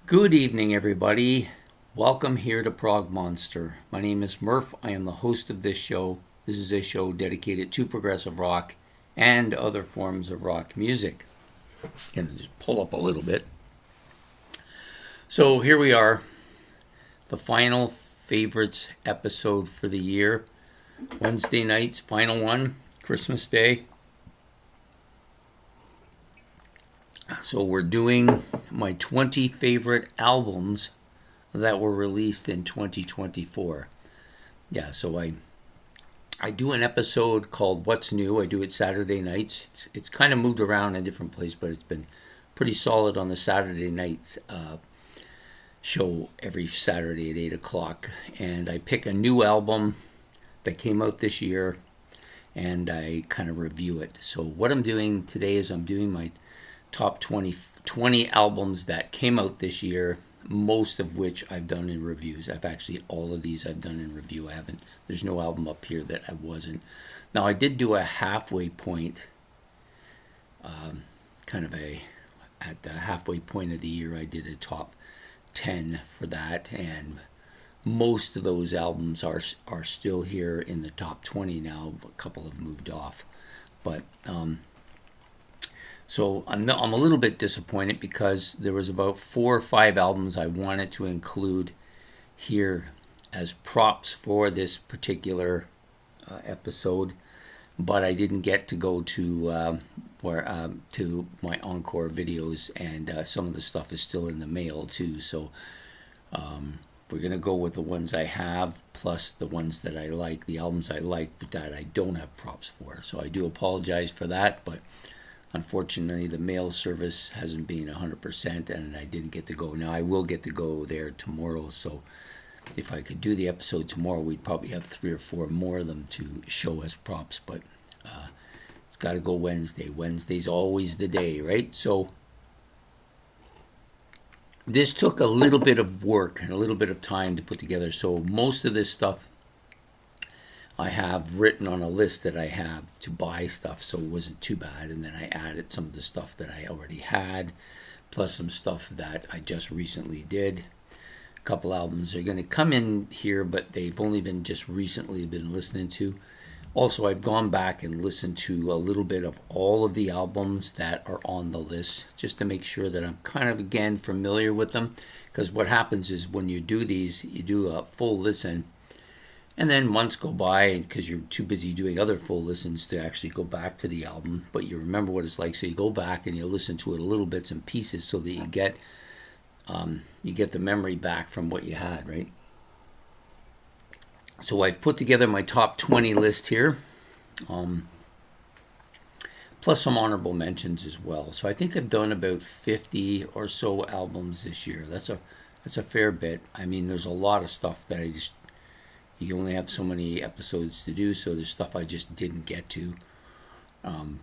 Good evening, everybody. Welcome here to Prog Monster. My name is Murph. I am the host of this show. This is a show dedicated to progressive rock and other forms of rock music. Gonna just pull up a little bit. So here we are, the final favorites episode for the year. Wednesday night's final one, Christmas Day. So we're doing my 20 favorite albums that were released in 2024. Yeah, so I do an episode called What's New. I do it Saturday nights. It's kind of moved around in a different place, but it's been pretty solid on the Saturday nights show every Saturday at 8 o'clock. And I pick a new album that came out this year, and I kind of review it. So what I'm doing today is I'm doing my top 20 albums that came out this year, most of which I've done in reviews. All of these I've done in review. There's no album up here that I wasn't. Now, I did do a halfway point, at the halfway point of the year, I did a top 10 for that, and most of those albums are still here in the top 20 now. A couple have moved off, but so I'm a little bit disappointed because there was about 4 or 5 albums I wanted to include here as props for this particular episode, but I didn't get to go to to my encore videos, and some of the stuff is still in the mail too. So we're gonna go with the ones I have plus the ones that I like, the albums I like, but that I don't have props for. So I do apologize for that, but unfortunately, the mail service hasn't been 100%, and I didn't get to go. Now, I will get to go there tomorrow, so if I could do the episode tomorrow, we'd probably have 3 or 4 more of them to show as props, but it's got to go Wednesday. Wednesday's always the day, right? So this took a little bit of work and a little bit of time to put together, so most of this stuff I have written on a list that I have to buy stuff, so it wasn't too bad. And then I added some of the stuff that I already had, plus some stuff that I just recently did. A couple albums are going to come in here, but they've only been just recently been listening to. Also, I've gone back and listened to a little bit of all of the albums that are on the list, just to make sure that I'm kind of, again, familiar with them. Because what happens is when you do these, you do a full listen, and then months go by because you're too busy doing other full listens to actually go back to the album, but you remember what it's like, so you go back and you listen to it a little bits and pieces so that you get the memory back from what you had, right? So I've put together my top 20 list here, plus some honorable mentions as well. So I think I've done about 50 or so albums this year. That's a fair bit. I mean, there's a lot of stuff that you only have so many episodes to do, so there's stuff I just didn't get to.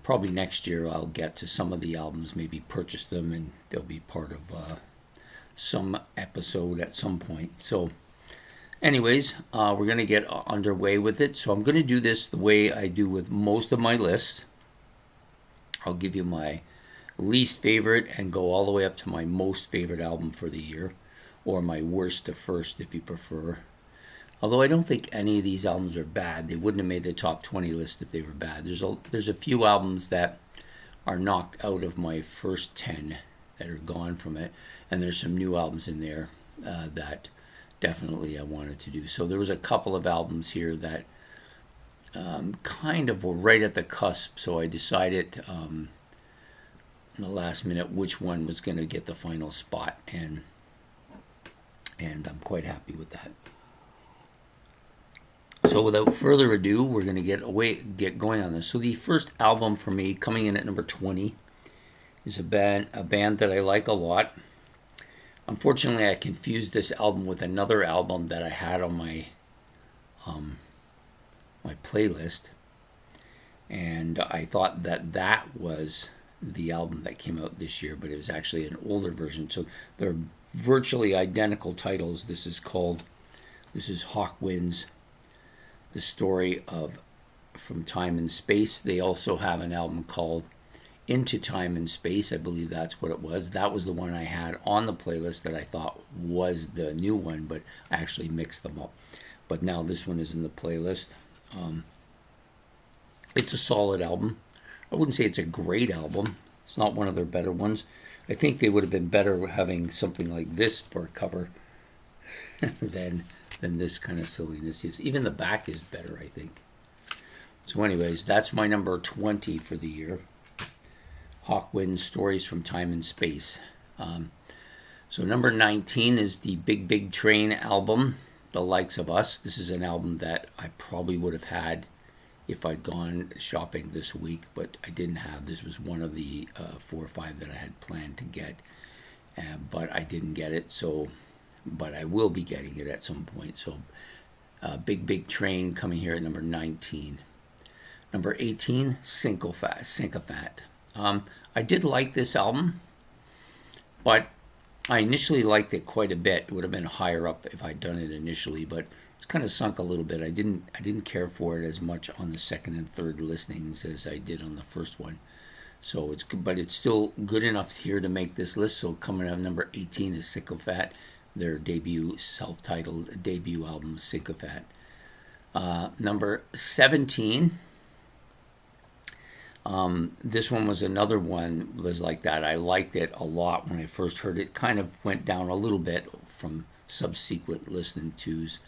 Probably next year I'll get to some of the albums, maybe purchase them, and they'll be part of some episode at some point. So anyways, we're going to get underway with it. So I'm going to do this the way I do with most of my lists. I'll give you my least favorite and go all the way up to my most favorite album for the year, or my worst to first if you prefer. Although I don't think any of these albums are bad. They wouldn't have made the top 20 list if they were bad. There's a few albums that are knocked out of my first 10 that are gone from it. And there's some new albums in there that definitely I wanted to do. So there was a couple of albums here that kind of were right at the cusp. So I decided in the last minute which one was going to get the final spot. And I'm quite happy with that. So without further ado, we're going to get going on this. So the first album for me, coming in at number 20, is a band that I like a lot. Unfortunately, I confused this album with another album that I had on my my playlist, and I thought that was the album that came out this year, but it was actually an older version. So they're virtually identical titles. This is Hawkwind's The Story of From Time and Space. They also have an album called Into Time and Space. I believe that's what it was. That was the one I had on the playlist that I thought was the new one, but I actually mixed them up. But now this one is in the playlist. It's a solid album. I wouldn't say it's a great album. It's not one of their better ones. I think they would have been better having something like this for a cover than this kind of silliness. Even the back is better, I think. So anyways, that's my number 20 for the year. Hawkwind, Stories from Time and Space. So number 19 is the Big Big Train album, The Likes of Us. This is an album that I probably would have had if I'd gone shopping this week, but I didn't have. This was one of the 4 or 5 that I had planned to get, but I didn't get it. So, but I will be getting it at some point. So, Big Big Train coming here at number 19. Number 18, Sycophant. I did like this album, but I initially liked it quite a bit. It would have been higher up if I'd done it initially, but it's kind of sunk a little bit. I didn't care for it as much on the second and third listenings as I did on the first one. So but it's still good enough here to make this list. So coming out number 18 is Sycophant, their debut self-titled debut album, Sycophant. Number 17. This one was another one was like that. I liked it a lot when I first heard it. Kind of went down a little bit from subsequent listening tos,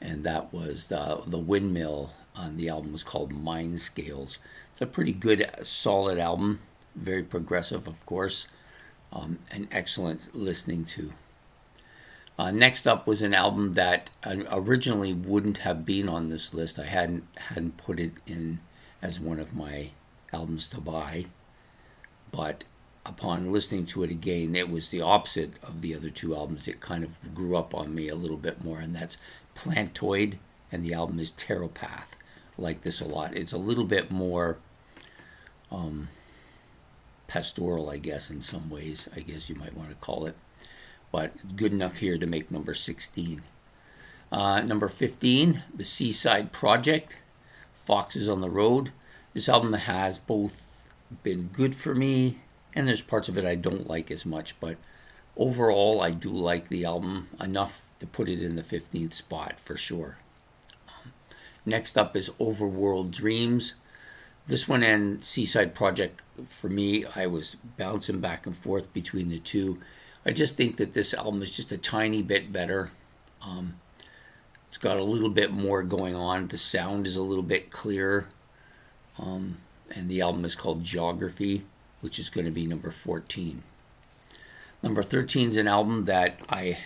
and that was the Windmill on the album was called Mind Scales. It's a pretty good, solid album, very progressive, of course, and excellent listening to. Next up was an album that originally wouldn't have been on this list. I hadn't put it in as one of my albums to buy, but upon listening to it again, it was the opposite of the other 2 albums. It kind of grew up on me a little bit more, and that's Plantoid, and the album is Pteropath. I like this a lot. It's a little bit more pastoral, I guess, in some ways. I guess you might want to call it, but good enough here to make number 16. Number 15, The Seaside Project, Foxes on the Road. This album has both been good for me, and there's parts of it I don't like as much, but overall I do like the album enough to put it in the 15th spot for sure. Next up is Overworld Dreams. This one and Seaside Project, for me, I was bouncing back and forth between the 2. I just think that this album is just a tiny bit better. It's got a little bit more going on. The sound is a little bit clearer. And the album is called Geography, which is going to be number 14. Number 13 is an album that I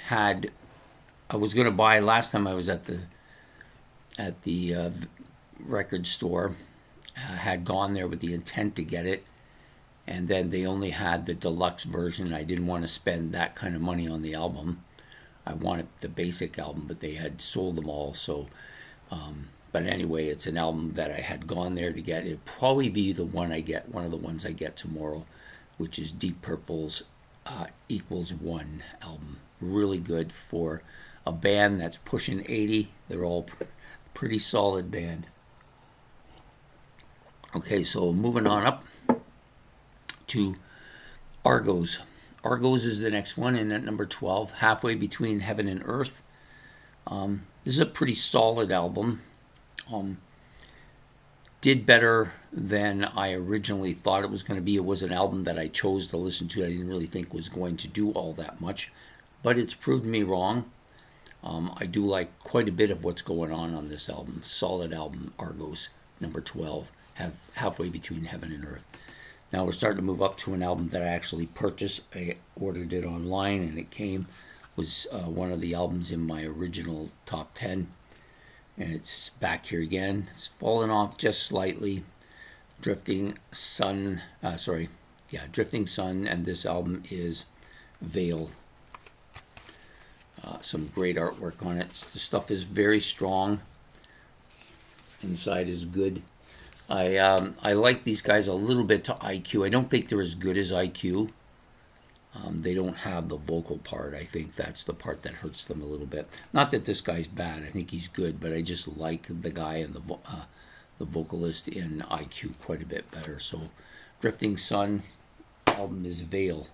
was going to buy last time I was at the record store. Had gone there with the intent to get it, and then they only had the deluxe version. I didn't want to spend that kind of money on the album. I wanted the basic album, but they had sold them all, so... But anyway, it's an album that I had gone there to get. It'd probably be the one I get, one of the ones I get tomorrow, which is Deep Purple's Equals One album. Really good for a band that's pushing 80. They're all pretty solid band. Okay, so moving on up to Argos. Argos is the next one, and at number 12, Halfway Between Heaven and Earth. This is a pretty solid album. Did better than I originally thought it was going to be. It was an album that I chose to listen to. I didn't really think was going to do all that much, but it's proved me wrong. I do like quite a bit of what's going on this album. Solid album, Argos, number 12, Halfway Between Heaven and Earth. Now we're starting to move up to an album that I actually purchased. I ordered it online and it came. Was one of the albums in my original top 10. And it's back here again. It's fallen off just slightly. Drifting Sun, Drifting Sun, and this album is Veil. Some great artwork on it. The stuff is very strong. Inside is good. I like these guys a little bit to IQ. I don't think they're as good as IQ. They don't have the vocal part. I think that's the part that hurts them a little bit. Not that this guy's bad. I think he's good, but I just like the guy and the vocalist in IQ quite a bit better. So Drifting Sun album is Veil.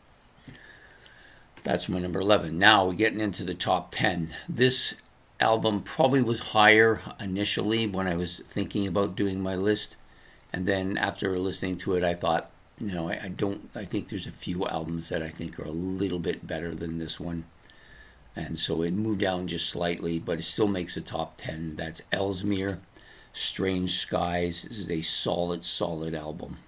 That's my number 11. Now we're getting into the top 10. This album probably was higher initially when I was thinking about doing my list. And then after listening to it, I thought, I think there's a few albums that I think are a little bit better than this one. And so it moved down just slightly, but it still makes the top 10. That's Ellesmere, Strange Skies. This is a solid album.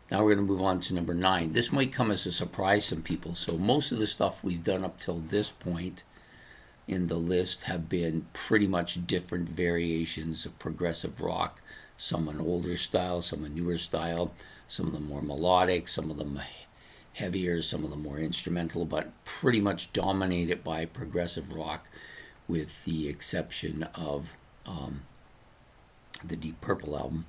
Now we're going to move on to number 9. This might come as a surprise to some people. So most of the stuff we've done up till this point in the list have been pretty much different variations of progressive rock. Some an older style, some a newer style, some of them more melodic, some of them heavier, some of them more instrumental, but pretty much dominated by progressive rock, with the exception of the Deep Purple album.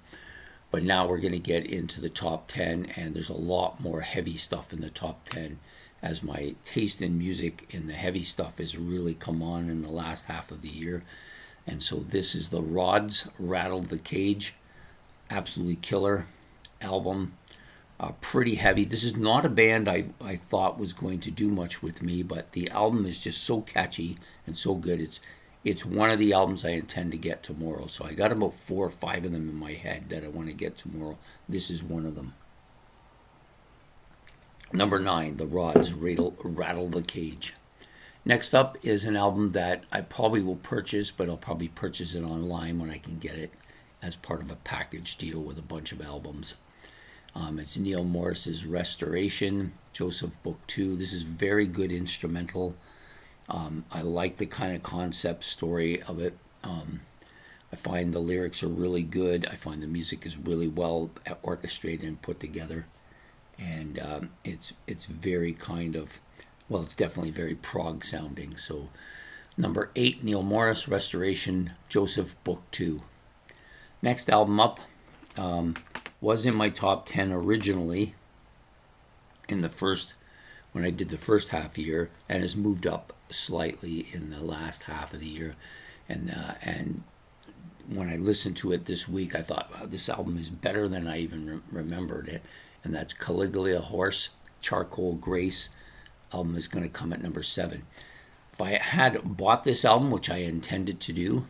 But now we're going to get into the top 10, and there's a lot more heavy stuff in the top 10, as my taste in music in the heavy stuff has really come on in the last half of the year. And so this is the Rods, Rattle the Cage. Absolutely killer album. Pretty heavy. This is not a band I thought was going to do much with me, but the album is just so catchy and so good. It's one of the albums I intend to get tomorrow. So I got about 4 or 5 of them in my head that I want to get tomorrow. This is one of them. Number 9, The Rods, Rattle the Cage. Next up is an album that I probably will purchase, but I'll probably purchase it online when I can get it as part of a package deal with a bunch of albums. It's Neil Morris's Restoration, Joseph Book 2. This is very good instrumental. I like the kind of concept story of it. I find the lyrics are really good. I find the music is really well orchestrated and put together. And it's very kind of, well, it's definitely very prog sounding. So number 8, Neil Morris, Restoration, Joseph Book 2. Next album up was in my top 10 originally when I did the first half year, and has moved up slightly in the last half of the year. And when I listened to it this week, I thought, wow, this album is better than I even remembered it. And that's Caligula Horse, Charcoal Grace. Album is going to come at number 7. If I had bought this album, which I intended to do,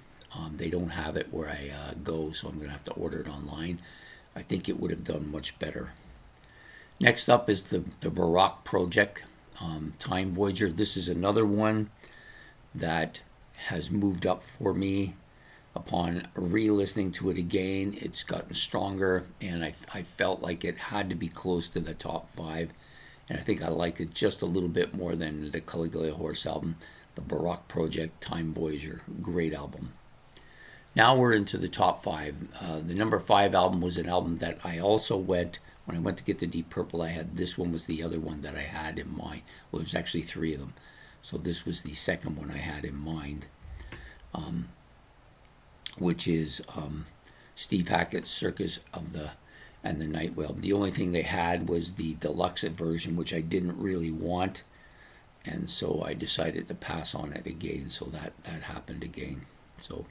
they don't have it where I go, so I'm going to have to order it online. I think it would have done much better. Next up is the Baroque Project, Time Voyager. This is another one that has moved up for me. Upon re-listening to it again, it's gotten stronger, and I felt like it had to be close to the top 5. And I think I like it just a little bit more than the Caligula Horse album. The Baroque Project, Time Voyager, great album. Now we're into the top 5. The number 5 album was an album that I also when I went to get the Deep Purple, I had this one was the other one that I had in mind. Well, there's actually 3 of them. So this was the second one I had in mind, which is Steve Hackett's Circus and the Night Whale. The only thing they had was the deluxe version, which I didn't really want. And so I decided to pass on it again. So that happened again. So,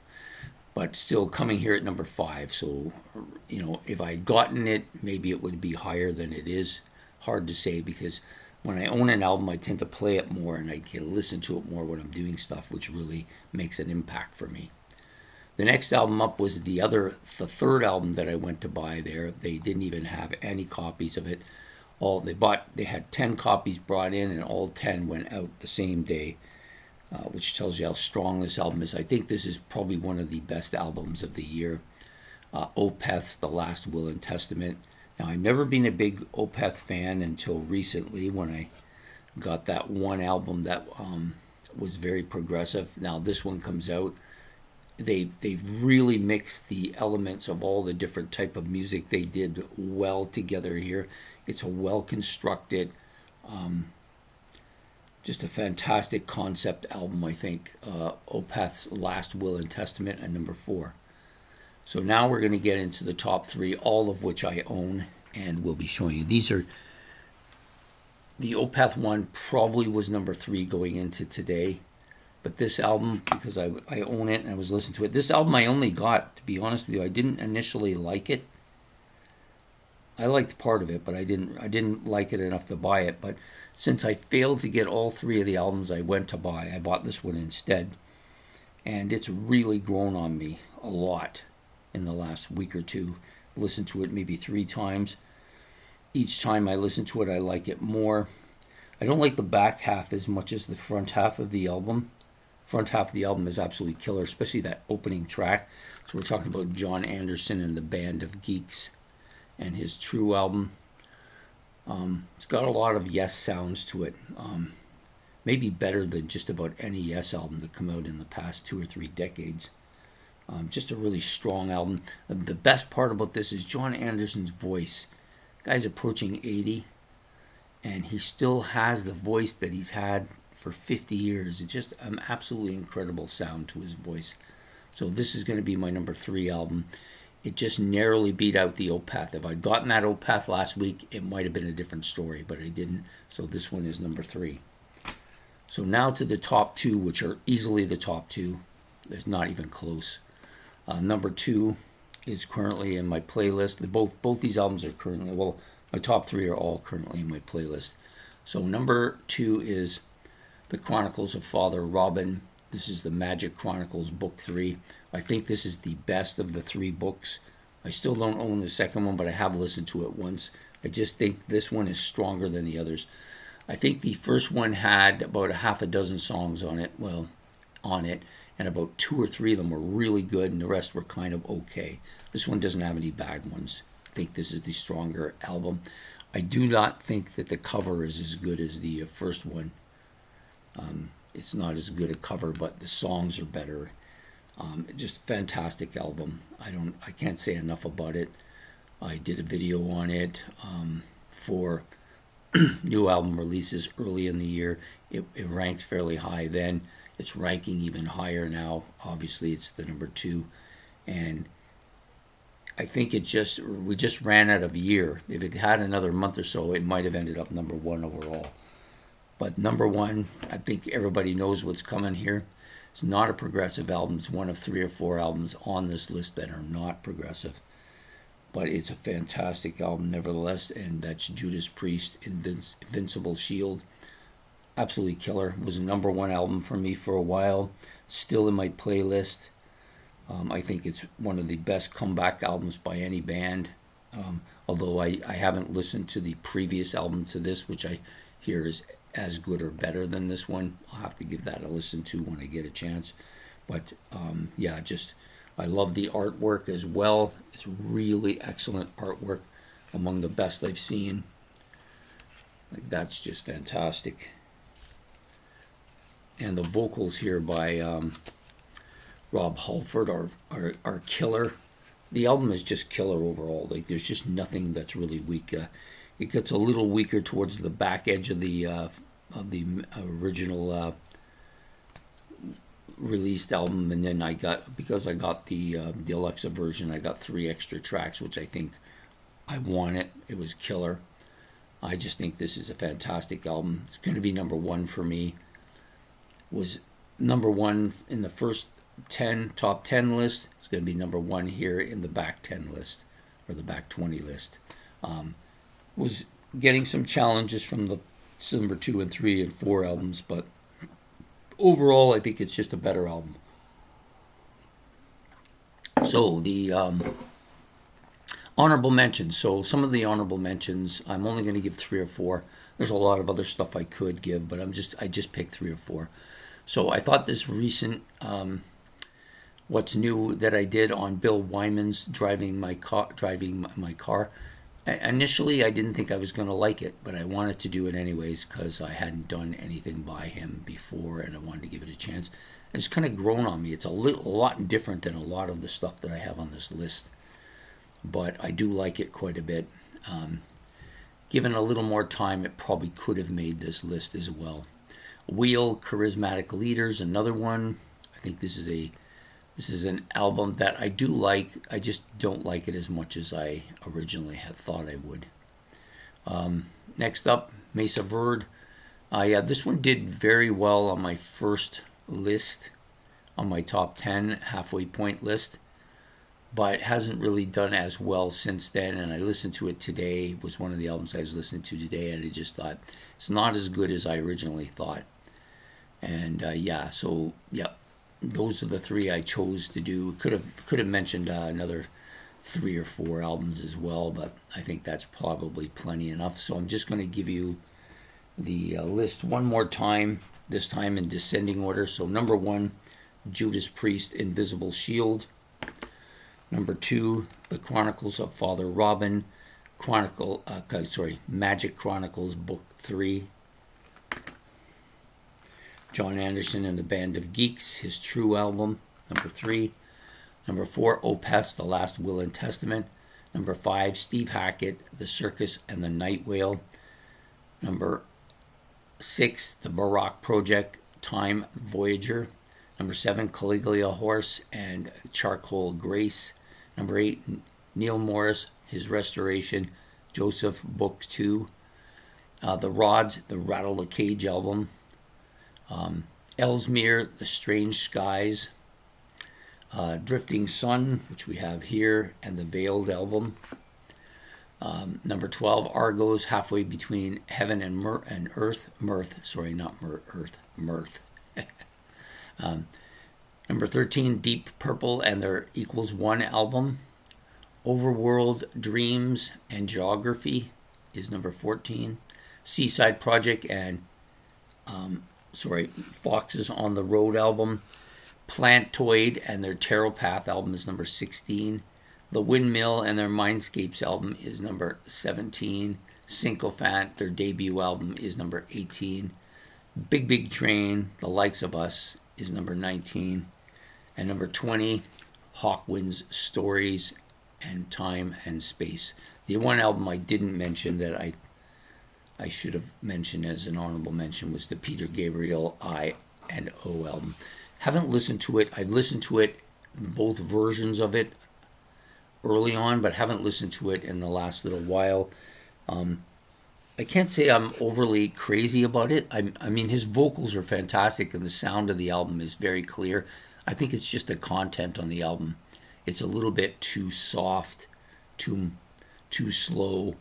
but still coming here at number 5. So, if I'd gotten it, maybe it would be higher than it is. Hard to say, because when I own an album, I tend to play it more and I can listen to it more when I'm doing stuff, which really makes an impact for me. The next album up was the third album that I went to buy there. They didn't even have any copies of it. They had 10 copies brought in, and all 10 went out the same day. Which tells you how strong this album is. I think this is probably one of the best albums of the year. Opeth's The Last Will and Testament. Now, I've never been a big Opeth fan until recently, when I got that one album that was very progressive. Now this one comes out. They've really mixed the elements of all the different type of music they did well together here. It's a well-constructed, just a fantastic concept album, I think. Opeth's Last Will and Testament at number 4. So now we're going to get into the top 3, all of which I own and will be showing you. These are, the Opeth one probably was number 3 going into today. But this album, because I own it and I was listening to it, this album I only got, to be honest with you, I didn't initially like it. I liked part of it, but I didn't like it enough to buy it. But since I failed to get all three of the albums I went to buy, I bought this one instead, and it's really grown on me a lot in the last week or two. Listened to it maybe 3 times. Each time I listen to it, I like it more. I don't like the back half as much as the front half of the album. Front half of the album is absolutely killer, especially that opening track. So we're talking about John Anderson and the Band of Geeks and his True album. It's got a lot of Yes sounds to it. Maybe better than just about any Yes album that come out in the past 2 or 3 decades. Just a really strong album. The best part about this is John Anderson's voice. Guy's approaching 80, and he still has the voice that he's had for 50 years. It's just an absolutely incredible sound to his voice. So this is going to be my number 3 album. It just narrowly beat out the Opeth. If I'd gotten that Opeth last week, it might have been a different story, but I didn't. So this one is number 3. So now to the top 2, which are easily the top 2. There's not even close. Number 2 is currently in my playlist. Both these albums are currently, well, my top 3 are all currently in my playlist. So number 2 is The Chronicles of Father Robin. This is the Magic Chronicles Book 3. I think this is the best of the 3 books. I still don't own the second one, but I have listened to it once. I just think this one is stronger than the others. I think the first one had about a half a dozen songs on it, and about 2 or 3 of them were really good, and the rest were kind of okay. This one doesn't have any bad ones. I think this is the stronger album. I do not think that the cover is as good as the first one. It's not as good a cover, but the songs are better. Just a fantastic album. I can't say enough about it. I did a video on it for new album releases early in the year. It ranked fairly high then. It's ranking even higher now. Obviously, it's the number 2, and I think we just ran out of year. If it had another month or so, it might have ended up number 1 overall. But number 1, I think everybody knows what's coming here. It's not a progressive album. It's one of 3 or 4 albums on this list that are not progressive. But it's a fantastic album nevertheless, and that's Judas Priest, Invincible Shield. Absolutely killer. It was a number 1 album for me for a while. Still in my playlist. I think it's one of the best comeback albums by any band. Although I haven't listened to the previous album to this, which I hear is as good or better than this one. I'll have to give that a listen to when I get a chance. But I love the artwork as well. It's really excellent artwork, among the best I've seen. That's just fantastic. And the vocals here by Rob Halford are killer. The album is just killer overall. There's just nothing that's really weak. It gets a little weaker towards the back edge of the original released album, and then because I got the Alexa version, I got 3 extra tracks, which I think I want it. It was killer. I just think this is a fantastic album. It's going to be number 1 for me. Was number 1 in the first top 10 list. It's going to be number 1 here in the back 10 list, or the back 20 list. Was getting some challenges from the number 2 and 3 and 4 albums, but overall I think it's just a better album. So the honorable mentions. So some of the honorable mentions, I'm only going to give 3 or 4. There's a lot of other stuff I could give, but I just picked 3 or 4. So I thought this recent What's New that I did on Bill Wyman's driving my car. Initially, I didn't think I was going to like it, but I wanted to do it anyways because I hadn't done anything by him before, and I wanted to give it a chance. And it's kind of grown on me. It's a lot different than a lot of the stuff that I have on this list, but I do like it quite a bit. Given a little more time, it probably could have made this list as well. Wheel, Charismatic Leaders, another one. I think this is an album that I do like. I just don't like it as much as I originally had thought I would. Next up, Mesa Verde. This one did very well on my first list, on my top 10 halfway point list. but hasn't really done as well since then. And I listened to it today. It was one of the albums I was listening to today, and I just thought it's not as good as I originally thought. And those are the three I chose to do. Could have mentioned another 3 or 4 albums as well, but I think that's probably plenty enough. So I'm just going to give you the list one more time, this time in descending order. So number 1, Judas Priest, Invisible Shield. Number 2, The Chronicles of Father Robin, Magic Chronicles Book 3. John Anderson and the Band of Geeks, his True album, number 3. Number 4, Opeth, The Last Will and Testament. Number 5, Steve Hackett, The Circus and the Night Whale. Number 6, The Baroque Project, Time Voyager. Number 7, Caligula Horse and Charcoal Grace. Number 8, Neil Morris, his Restoration, Joseph, Book 2. The Rods, the Rattle the Cage album. Ellesmere, The Strange Skies. Drifting Sun, which we have here, and the Veiled album. Number 12, Argos, Halfway Between Heaven and Earth. Mirth. Number 13, Deep Purple and their Equals One album. Overworld Dreams and Geography is number 14. Seaside Project and Foxes on the Road album. Plantoid and their Tarot Path album is number 16. The Windmill and their Mindscapes album is number 17. Sycophant, their debut album, is number 18. Big Big Train, The Likes of Us, is number 19. And number 20, Hawkwind's Stories and Time and Space. The one album I didn't mention that I should have mentioned as an honorable mention was the Peter Gabriel I and O album. Haven't listened to it. I've listened to it, both versions of it, early on, but haven't listened to it in the last little while. I can't say I'm overly crazy about it. I mean, his vocals are fantastic, and the sound of the album is very clear. I think it's just the content on the album. It's a little bit too soft, too slow,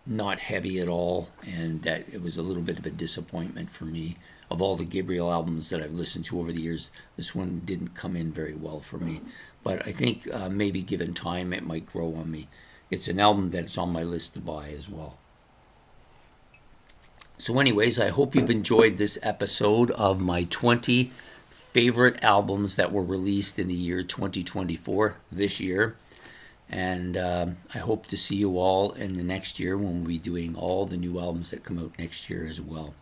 not heavy at all, and that it was a little bit of a disappointment for me. Of all the Gabriel albums that I've listened to over the years, this one didn't come in very well for me. But I think maybe given time, it might grow on me. It's an album that's on my list to buy as well. So anyways, I hope you've enjoyed this episode of my 20 favorite albums that were released in the year 2024, this year. And I hope to see you all in the next year when we'll be doing all the new albums that come out next year as well.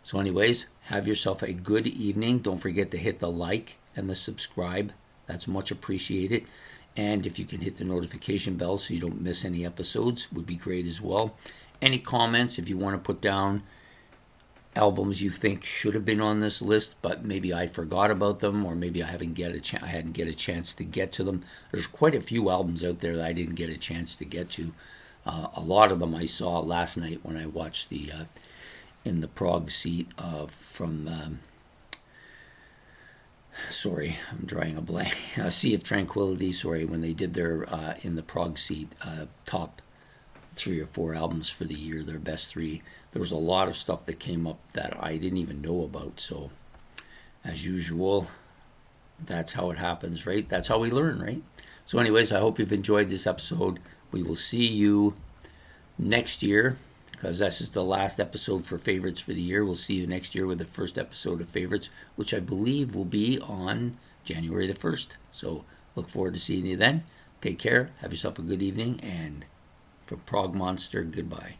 So anyways, have yourself a good evening. Don't forget to hit the like and the subscribe. That's much appreciated. And if you can hit the notification bell so you don't miss any episodes, would be great as well. Any comments, if you want to put down albums you think should have been on this list, but maybe I forgot about them, or maybe I hadn't get a chance to get to them. There's quite a few albums out there that I didn't get a chance to get to. A lot of them I saw last night when I watched the in the Prague seat from I'm drawing a blank. Sea of Tranquility, when they did their in the Prague seat top 3 or 4 albums for the year, their best 3. There was a lot of stuff that came up that I didn't even know about. So, as usual, that's how it happens, right? That's how we learn, right? So anyways, I hope you've enjoyed this episode. We will see you next year, because this is the last episode for favorites for the year. We'll see you next year with the first episode of favorites, which I believe will be on January the 1st. So look forward to seeing you then. Take care. Have yourself a good evening. And from Prague Monster, goodbye.